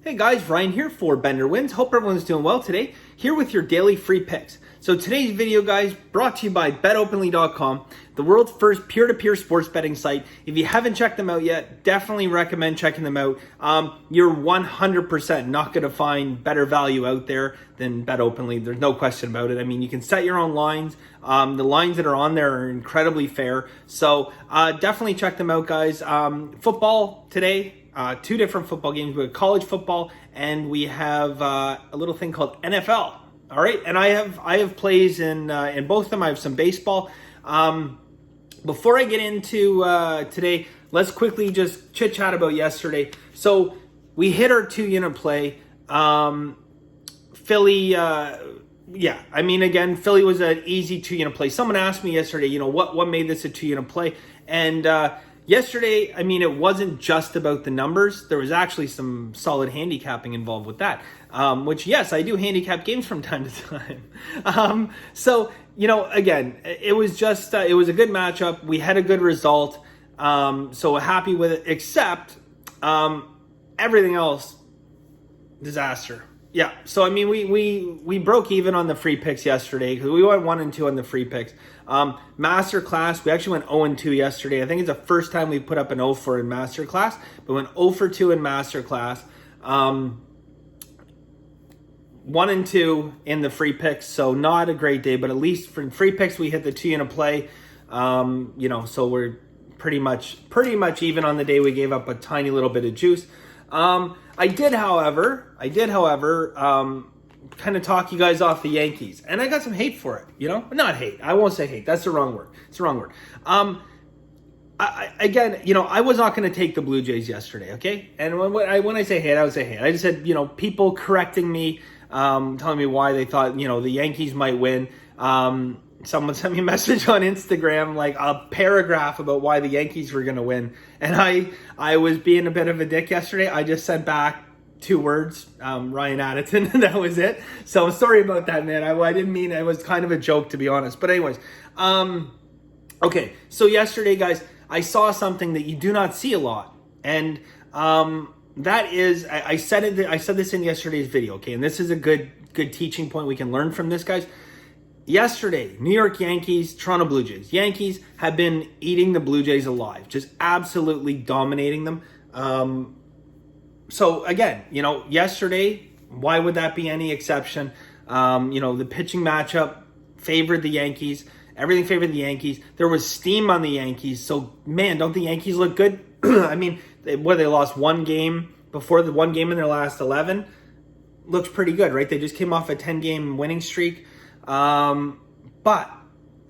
Hey guys, Ryan here for Bender Wins. Hope everyone's doing well today. Here with your daily free picks. So today's video, guys, brought to you by betopenly.com, the world's first peer-to-peer sports betting site. If you haven't checked them out yet, definitely recommend checking them out. You're 100% not going to find better value out there than Bet Openly. There's no question about it. I mean, you can set your own lines. The lines that are on there are incredibly fair. So definitely check them out, guys. Football today. Two different football games. We have college football and we have a little thing called NFL. All right, and I have plays in both of them. I have some baseball. Before I get into today, let's quickly just chit chat about yesterday. So we hit our 2-unit play. Philly. I mean, again, Philly was an easy 2-unit play. Someone asked me yesterday, what made this a 2-unit play, and yesterday, I mean, it wasn't just about the numbers. There was actually some solid handicapping involved with that, which, yes, I do handicap games from time to time. So, again, it was just, it was a good matchup. We had a good result. So happy with it, except everything else, disaster. Yeah, so I mean, we broke even on the free picks yesterday because we went 1 and 2 on the free picks. Masterclass, we actually went 0 and 2 yesterday. I think it's the first time we put up an 0 for in Masterclass, but went 0 for 2 in Masterclass. 1 and 2 in the free picks, so not a great day, but at least for free picks we hit the 2-unit play. So we're pretty much even on the day. We gave up a tiny little bit of juice. I did, however, kind of talk you guys off the Yankees, and I got some hate for it. Not hate. I won't say hate. That's the wrong word. It's the wrong word. I was not going to take the Blue Jays yesterday. Okay, and when I say hate, I would say hate. I just said, people correcting me, telling me why they thought, the Yankees might win. Someone sent me a message on Instagram, like a paragraph about why the Yankees were going to win. And I was being a bit of a dick yesterday. I just sent back 2 words, Ryan Addison, and that was it. So sorry about that, man. I didn't mean it. Was kind of a joke, to be honest. But anyways, okay. So yesterday, guys, I saw something that you do not see a lot. And that is, I said this in yesterday's video, okay? And this is a good teaching point. We can learn from this, guys. Yesterday, New York Yankees, Toronto Blue Jays. Yankees have been eating the Blue Jays alive, just absolutely dominating them. So again, yesterday, why would that be any exception? The pitching matchup favored the Yankees. Everything favored the Yankees. There was steam on the Yankees. So, man, don't the Yankees look good? I mean, they lost 1 game before the 1 game in their last 11. Looks pretty good, right? They just came off a 10-game winning streak. But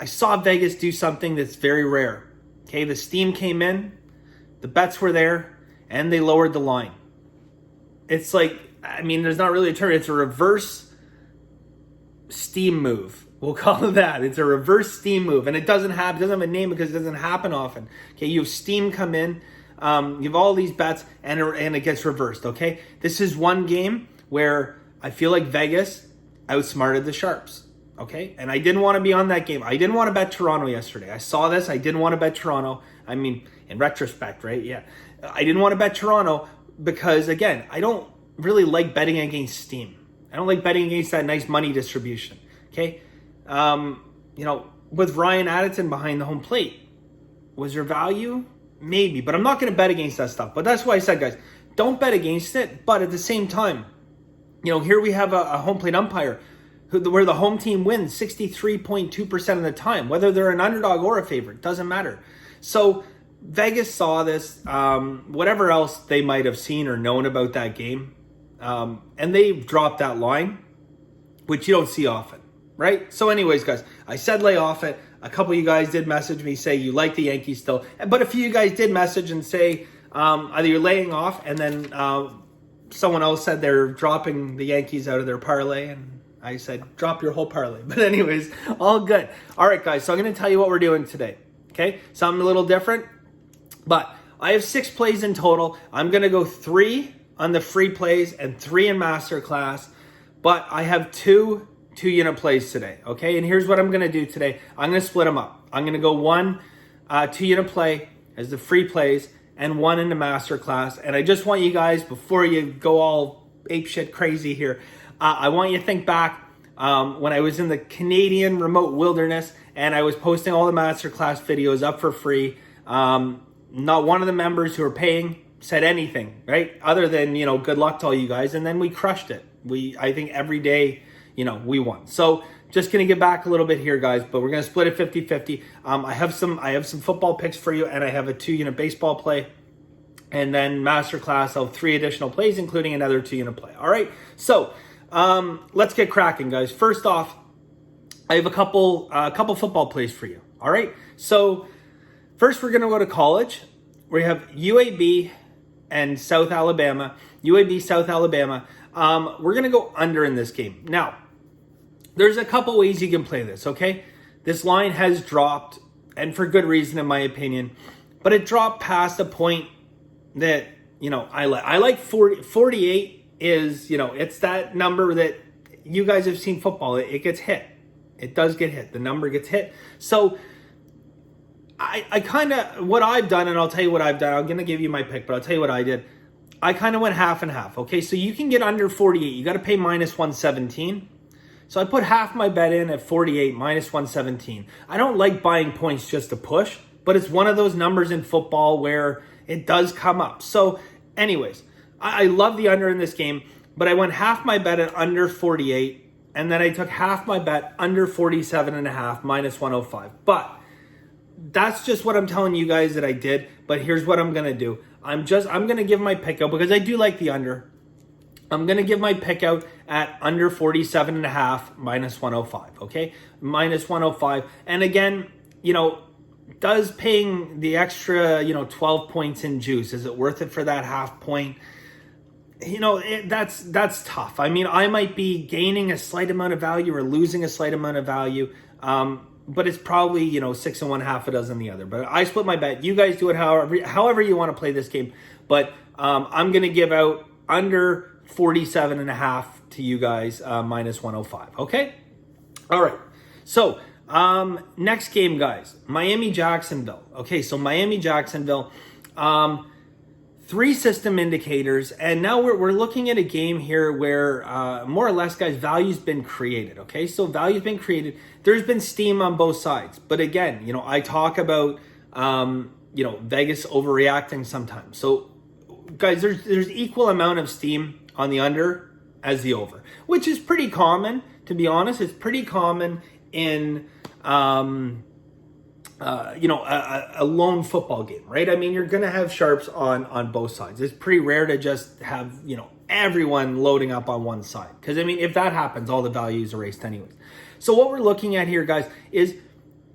I saw Vegas do something that's very rare. Okay, the steam came in, the bets were there, and they lowered the line. It's like, I mean, there's not really a term. It's a reverse steam move. We'll call it that. It's a reverse steam move, and it doesn't have a name because it doesn't happen often. Okay, you have steam come in, you have all these bets, and it gets reversed. Okay, this is one game where I feel like Vegas outsmarted the sharps. Okay, and I didn't want to be on that game. I didn't want to bet Toronto yesterday. I saw this. I didn't want to bet Toronto. I mean, in retrospect, right? Yeah, I didn't want to bet Toronto because, again, I don't really like betting against steam. I don't like betting against that nice money distribution. Okay, with Ryan Addison behind the home plate, was there value? Maybe, but I'm not going to bet against that stuff. But that's why I said, guys, don't bet against it. But at the same time, here we have a home plate umpire where the home team wins 63.2% of the time, whether they're an underdog or a favorite, doesn't matter. So Vegas saw this, whatever else they might have seen or known about that game, and they dropped that line, which you don't see often, right? So anyways, guys, I said lay off it. A couple of you guys did message me, say you like the Yankees still, but a few of you guys did message and say either you're laying off, and then someone else said they're dropping the Yankees out of their parlay, and I said, drop your whole parlay. But anyways, all good. All right, guys, so I'm going to tell you what we're doing today, okay? Something a little different, but I have 6 plays in total. I'm going to go 3 on the free plays and 3 in Masterclass, but I have 2 2-unit plays today, okay? And here's what I'm going to do today. I'm going to split them up. I'm going to go 1 2-unit play as the free plays and 1 into Masterclass. And I just want you guys, before you go all apeshit crazy here. I want you to think back when I was in the Canadian remote wilderness and I was posting all the Masterclass videos up for free. Not one of the members who are paying said anything, right? Other than, good luck to all you guys. And then we crushed it. I think every day, we won. So just going to get back a little bit here, guys, but we're going to split it 50-50. I have some football picks for you, and I have a 2-unit baseball play. And then Masterclass, I'll have 3 additional plays, including another 2-unit play. All right. So let's get cracking, guys. First off, I have a couple football plays for you. All right. So first, we're going to go to college. We have UAB and South Alabama. UAB, South Alabama. We're going to go under in this game. Now, there's a couple ways you can play this, okay? This line has dropped, and for good reason, in my opinion. But it dropped past a point that, I like. I like 48 is, it's that number that you guys have seen football. It gets hit. It does get hit. The number gets hit. So I kind of, what I've done, and I'll tell you what I've done. I'm going to give you my pick, but I'll tell you what I did. I kind of went half and half, okay? So you can get under 48. You got to pay minus 117. So I put half my bet in at 48, minus 117. I don't like buying points just to push, but it's one of those numbers in football where it does come up. So anyways, I love the under in this game, but I went half my bet at under 48, and then I took half my bet under 47.5, minus 105. But that's just what I'm telling you guys that I did. But here's what I'm going to do. I'm going to give my pick out because I do like the under. I'm going to give my pick out at under 47.5, minus 105, okay? Minus 105. And again, does paying the extra, 12 points in juice, is it worth it for that half point? That's tough. I mean, I might be gaining a slight amount of value or losing a slight amount of value, but it's probably, 6 and 1, half a dozen the other. But I split my bet. You guys do it however you want to play this game. But I'm going to give out under 47.5 to you guys, minus 105. Okay? All right. So next game, guys, Miami-Jacksonville. Okay, so Miami-Jacksonville, 3 system indicators, and now we're looking at a game here where more or less, guys, value's been created. Okay, so value's been created. There's been steam on both sides, but again, I talk about Vegas overreacting sometimes. So guys, there's equal amount of steam on the under as the over, which is pretty common, to be honest. It's pretty common in a lone football game, right? I mean, you're going to have sharps on both sides. It's pretty rare to just have, everyone loading up on one side. Because, I mean, if that happens, all the value is erased anyways. So what we're looking at here, guys, is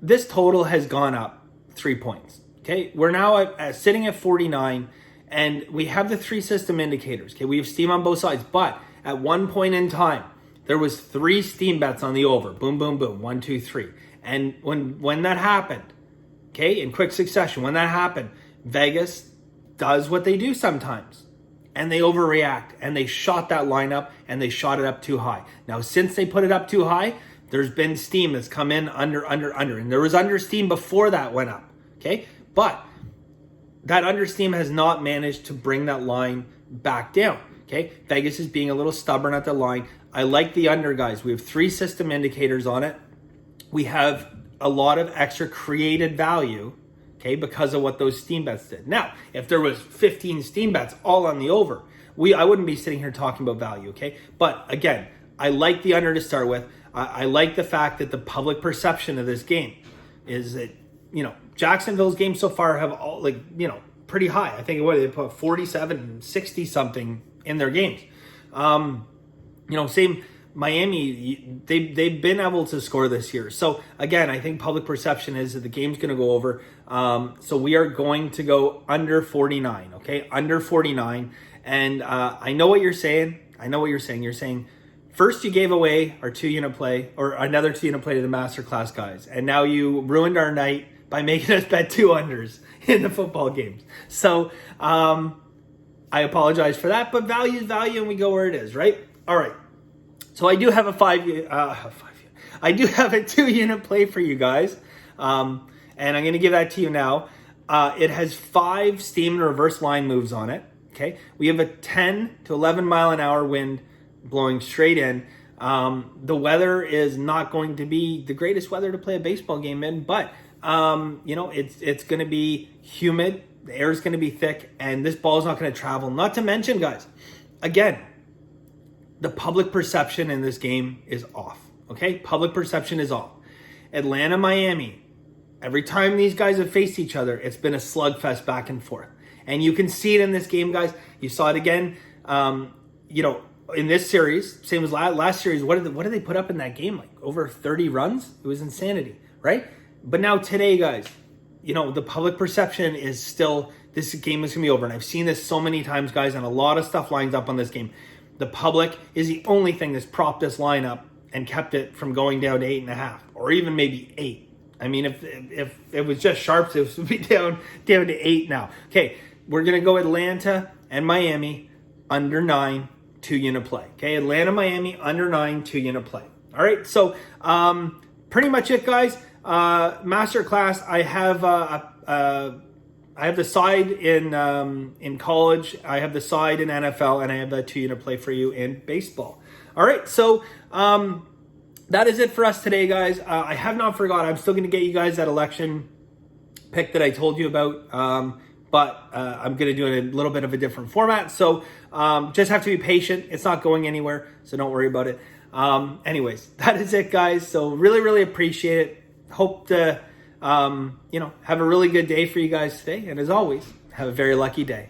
this total has gone up 3 points, okay? We're now sitting at 49, and we have the 3 system indicators, okay? We have steam on both sides, but at one point in time, there was 3 steam bets on the over. Boom, boom, boom, 1, 2, 3. And when that happened, okay, in quick succession, when that happened, Vegas does what they do sometimes. And they overreact, and they shot that line up, and they shot it up too high. Now, since they put it up too high, there's been steam that's come in under. And there was under steam before that went up, okay? But that under steam has not managed to bring that line back down, okay? Vegas is being a little stubborn at the line. I like the under, guys. We have 3 system indicators on it. We have a lot of extra created value, okay, because of what those steam bets did. Now, if there was 15 steam bets all on the over, I wouldn't be sitting here talking about value, okay? But again, I like the under to start with. I like the fact that the public perception of this game is that, Jacksonville's games so far have all, pretty high. I think they put 47, 60 something in their games. Same Miami, they've been able to score this year. So again, I think public perception is that the game's going to go over. So we are going to go under 49, okay? Under 49. And I know what you're saying. You're saying, first you gave away our 2-unit play, or another 2-unit play to the Masterclass guys. And now you ruined our night by making us bet 2 unders in the football games. So I apologize for that, but value is value, and we go where it is, right? All right. So I do have a 2-unit play for you guys, and I'm going to give that to you now. It has 5 steam and reverse line moves on it. Okay, we have a 10 to 11 mile an hour wind blowing straight in. The weather is not going to be the greatest weather to play a baseball game in, but it's going to be humid. The air is going to be thick, and this ball is not going to travel. Not to mention, guys, again, the public perception in this game is off. Okay, public perception is off. Atlanta, Miami. Every time these guys have faced each other, it's been a slugfest back and forth. And you can see it in this game, guys. You saw it again, in this series, same as last series. What did they put up in that game? Like over 30 runs? It was insanity, right? But now today, guys, the public perception is still, this game is going to be over. And I've seen this so many times, guys, and a lot of stuff lines up on this game. The public is the only thing that's propped this lineup and kept it from going down to 8.5 or even maybe 8. I mean, if it was just sharps, it would be down to 8 now. Okay, we're going to go Atlanta and Miami under 9 2-unit play. Okay, Atlanta, Miami under 9 2-unit play. All right, so pretty much it, guys. Masterclass. I have the side in college. I have the side in NFL, and I have that 2-unit play for you in baseball. All right, so that is it for us today, guys. I have not forgot. I'm still going to get you guys that election pick that I told you about, but I'm going to do it in a little bit of a different format. So just have to be patient. It's not going anywhere, so don't worry about it. Anyways, that is it, guys. So really, really appreciate it. Hope to have a really good day for you guys today. And as always, have a very lucky day.